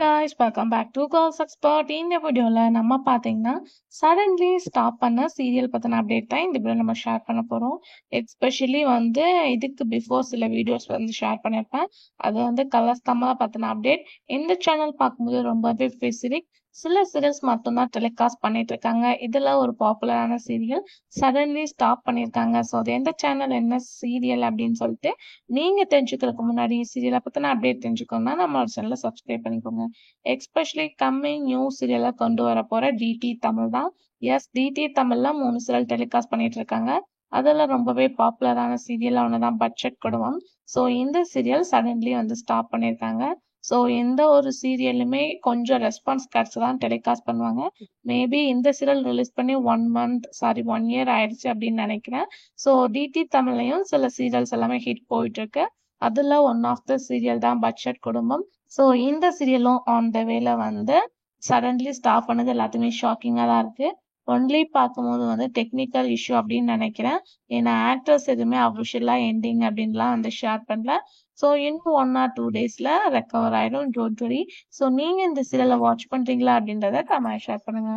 Guys, welcome back to Girls Expert. இந்த வீடியோல நம்ம பாத்தீங்கன்னா சடன்லி ஸ்டாப் பண்ண சீரியல் பத்தின அப்டேட் தான் இந்த வீடியோ நம்ம ஷேர் பண்ண போறோம். எஸ்பெஷலி இதுக்கு பிஃபோர் சில வீடியோஸ் ஷேர் பண்ணியிருப்பேன். அது கலர்ஸ் கமலா பத்தின அப்டேட். இந்த சேனல் பார்க்கும்போது ரொம்பவே ஸ்பெசிபிக். சில சீரியல்ஸ் மட்டும்தான் டெலிகாஸ்ட் பண்ணிட்டு இருக்காங்க. இதுல ஒரு பாப்புலரான சீரியல் சடன்லி ஸ்டாப் பண்ணியிருக்காங்க. ஸோ அது எந்த சேனல், என்ன சீரியல் அப்படின்னு சொல்லிட்டு நீங்க தெரிஞ்சுக்கிறதுக்கு முன்னாடி சீரியலை பத்தின அப்டேட் தெரிஞ்சுக்கணும்னா நம்மளோட சேனலை சப்ஸ்கிரைப் பண்ணிக்கோங்க. எஸ்பெஷலி கம்மிங் நியூ சீரியலை கொண்டு வர போற டிடி தமிழ் தான். எஸ், டிடி தமிழ்ல 3 சீரியல் டெலிகாஸ்ட் பண்ணிட்டு இருக்காங்க. அதுல ரொம்பவே பாப்புலரான சீரியல் ஒண்ணுதான் பட்ஜெட் குடும்பம். ஸோ இந்த சீரியல் சடன்லி ஸ்டாப் பண்ணியிருக்காங்க. ஸோ எந்த ஒரு சீரியலுமே கொஞ்சம் ரெஸ்பான்ஸ் கிடைச்சு தான் டெலிகாஸ்ட் பண்ணுவாங்க. மேபி இந்த சீரியல் ரிலீஸ் பண்ணி 1 இயர் ஆயிடுச்சு அப்படின்னு நினைக்கிறேன். ஸோ டிடி தமிழ்லையும் சில சீரியல்ஸ் எல்லாமே ஹிட் போயிட்டு இருக்கு. அதுல ஒன் ஆஃப் த சீரியல் தான் பட்ஜெட் குடும்பம். ஸோ இந்த சீரியலும் ஆன் த வேல சடன்லி ஸ்டாப் பண்ணது எல்லாத்துக்குமே ஷாக்கிங்காக தான் இருக்கு. ஒன்லி பார்க்கும்போது டெக்னிக்கல் இஷ்யூ அப்படின்னு நினைக்கிறேன். ஏன்னா ஆக்டர்ஸ் எதுவுமே அஃபிஷியலா எண்டிங் அப்படின்லாம் ஷேர் பண்ணல. ஸோ இன்னும் 1 or 2 டேஸ்ல ரெக்கவர் ஆயிடும். Don't worry. ஸோ நீங்க இந்த சீரியலை வாட்ச் பண்றீங்களா அப்படின்றத கமெண்ட் ஷேர் பண்ணுங்க.